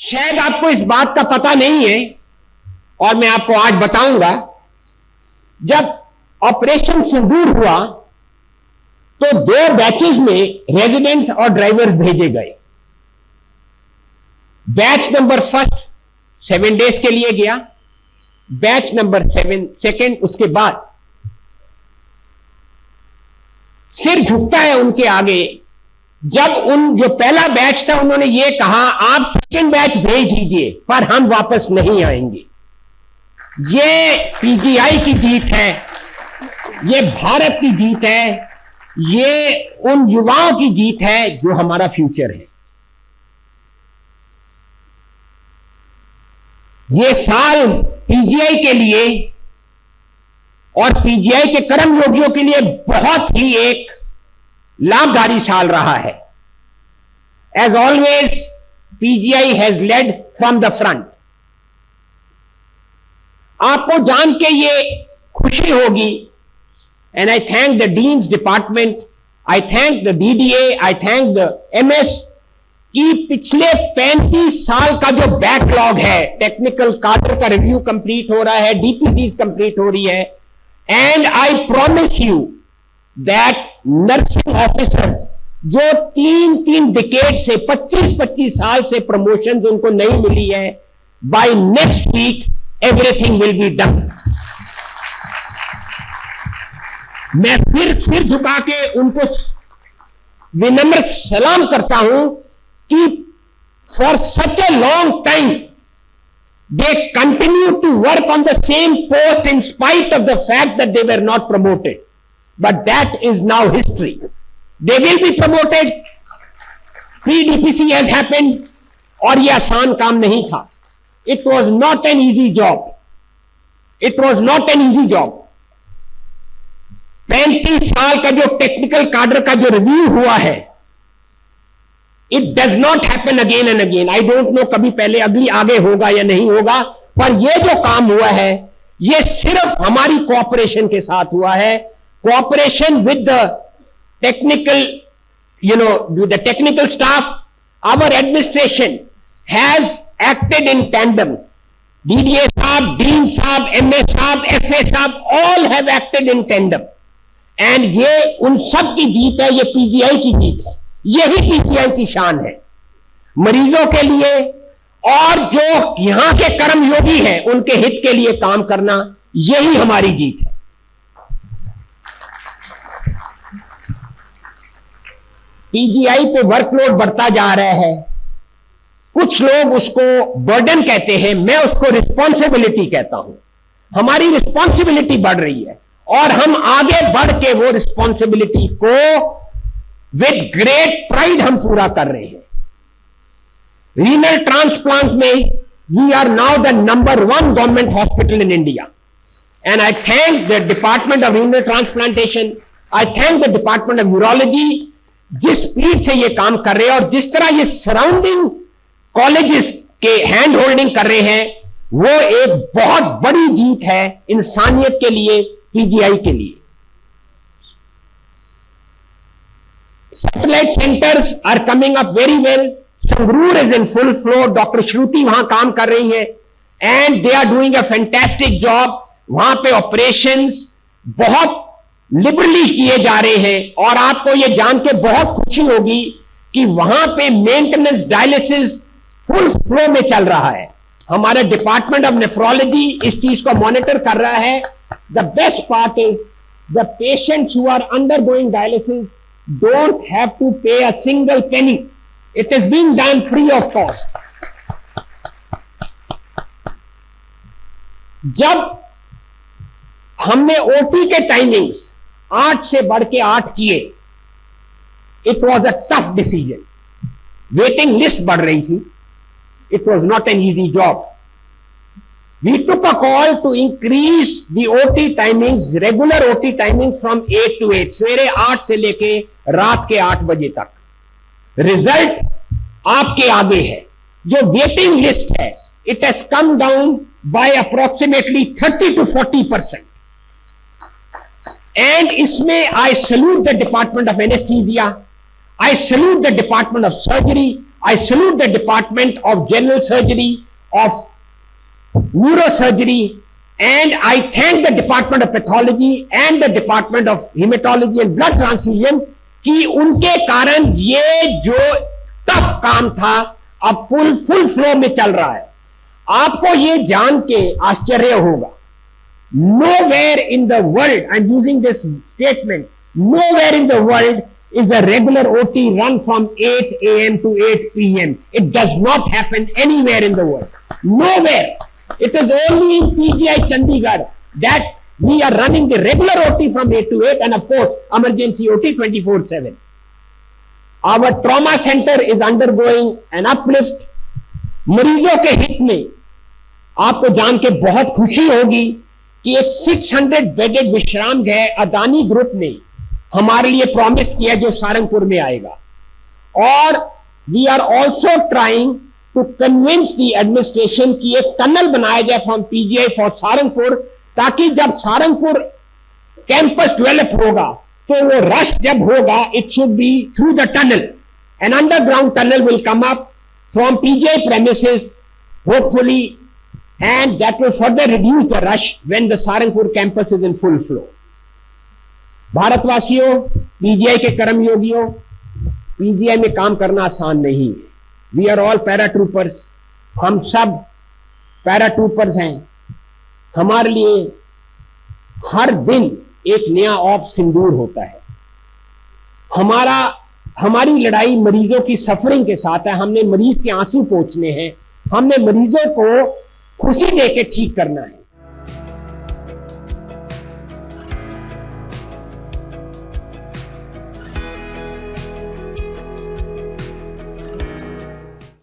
शायद आपको इस बात का पता नहीं है और मैं आपको आज बताऊंगा। जब ऑपरेशन सिंदूर हुआ तो 2 बैचेस में रेजिडेंट्स और ड्राइवर्स भेजे गए। बैच नंबर फर्स्ट 7 डेज के लिए गया, बैच नंबर 7 सेकेंड उसके बाद सिर झुकता है उनके आगे। जब उन जो पहला बैच था उन्होंने ये कहा आप सेकेंड बैच भेज दीजिए पर हम वापस नहीं आएंगे। ये पीजीआई की जीत है, ये भारत की जीत है, ये उन युवाओं की जीत है जो हमारा फ्यूचर है। ये साल पीजीआई के लिए और पीजीआई के कर्मयोगियों के लिए बहुत ही एक लाभकारी साल रहा है। As always PGI has led from the front. आपको जान के ये खुशी होगी, and I thank the dean's department, I thank the DDA, I thank the MS कि पिछले 35 साल का जो बैकलॉग है, टेक्निकल कार्डर का रिव्यू कंप्लीट हो रहा है, डीपीसी कंप्लीट हो रही है, and I promise you that nursing officers जो 3 डिकेड से 25 साल से प्रमोशंस उनको नहीं मिली है, by next week everything will be done. मैं फिर सिर झुका के उनको विनम्र सलाम करता हूं कि for such a long time they continue to work on the same post in spite of the fact that they were not promoted, but that is now history. They will be promoted. Pre-DPC has happened और ये आसान काम नहीं था। It was not an easy job. It was not an easy job. 35 साल का जो technical कार्डर का जो रिव्यू हुआ है, it does not happen again and again. I don't know कभी पहले अगली आगे होगा या नहीं होगा, पर यह जो काम हुआ है यह सिर्फ हमारी कोऑपरेशन के साथ हुआ है। Cooperation with the technical, with the technical staff, our administration has acted in tandem. DDA साहब, डीन साहब, एमए साहब, एफए साहब, all have acted in tandem, and ये उन सब की जीत है, ये पीजीआई की जीत है। यही पीजीआई की शान है, मरीजों के लिए और जो यहां के कर्मयोगी हैं उनके हित के लिए काम करना, यही हमारी जीत है। पीजीआई पे वर्कलोड बढ़ता जा रहा है। कुछ लोग उसको बर्डन कहते हैं, मैं उसको रिस्पॉन्सिबिलिटी कहता हूं। हमारी रिस्पॉन्सिबिलिटी बढ़ रही है और हम आगे बढ़ के वो रिस्पॉन्सिबिलिटी को विद ग्रेट प्राइड हम पूरा कर रहे हैं। रीनल ट्रांसप्लांट में we are now the number 1 government hospital in India, and I thank the department of renal transplantation, I thank the department of urology, जिस स्पीड से ये काम कर रहे हैं और जिस तरह ये सराउंडिंग कॉलेजेस के हैंड होल्डिंग कर रहे हैं, वो एक बहुत बड़ी जीत है इंसानियत के लिए, पीजीआई के लिए। Satellite centers are coming up very well. Sangrur is in full flow. Dr. Shruti वहां काम कर रही हैं and they are doing a fantastic job. वहां पे operations बहुत liberally किए जा रहे हैं और आपको ये जान के बहुत खुशी होगी कि वहां पे maintenance dialysis full flow में चल रहा है। हमारा डिपार्टमेंट ऑफ नेफ्रोलॉजी इस चीज को मॉनिटर कर रहा है। The best part is the patients who are undergoing dialysis don't have to pay a single penny. It is being done free of cost. जब हमने ओटी के टाइमिंग्स 8 से बढ़ के 8 किए, it was a tough decision. Waiting list बढ़ रही थी, it was not an easy job. We took a call to increase the OT timings, regular OT timings from 8 to 8, सवेरे 8 से लेके रात के 8 बजे तक। रिजल्ट आपके आगे है। जो वेटिंग लिस्ट है, it has come down by approximately 30 to 40%. And इसमें I salute the Department of Anesthesia, I salute the Department of Surgery, I salute the Department of General Surgery, of Neurosurgery, and I thank the Department of Pathology and the Department of Hematology and Blood Transfusion कि उनके कारण ये जो tough काम था अब full flow में चल रहा है। आपको ये जान के आश्चर्य होगा, nowhere in the world, I'm using this statement, nowhere in the world is a regular OT run from 8 a.m. to 8 p.m. It does not happen anywhere in the world. Nowhere. It is only in PGI Chandigarh that we are running the regular OT from 8 to 8 and of course emergency OT 24/7. Our trauma center is undergoing an uplift. मरीजों के हित में आपको जान के बहुत खुशी होगी कि एक 600 बेडेड विश्राम गृह अदानी ग्रुप ने हमारे लिए प्रॉमिस किया जो सारंगपुर में आएगा। और we are also trying to convince the administration कि एक टनल बनाया जाए फ्रॉम पीजीआई फॉर सारंगपुर, ताकि जब सारंगपुर कैंपस डेवलप होगा तो वो रश जब होगा it should be through the tunnel, an underground tunnel will come up from PGI premises hopefully, and that will further reduce the rush when the Sarangpur campus is in full flow. भारतवासियों, PGI के कर्मयोगियों, PGI में काम करना आसान नहीं है। We are all paratroopers, हम सब पैराट्रूपर्स हैं। हमारे लिए हर दिन एक नया ऑप सिंदूर होता है। हमारी लड़ाई मरीजों की सफरिंग के साथ है। हमने मरीज के आंसू पोंछने हैं, हमने मरीजों को खुशी देके ठीक करना है।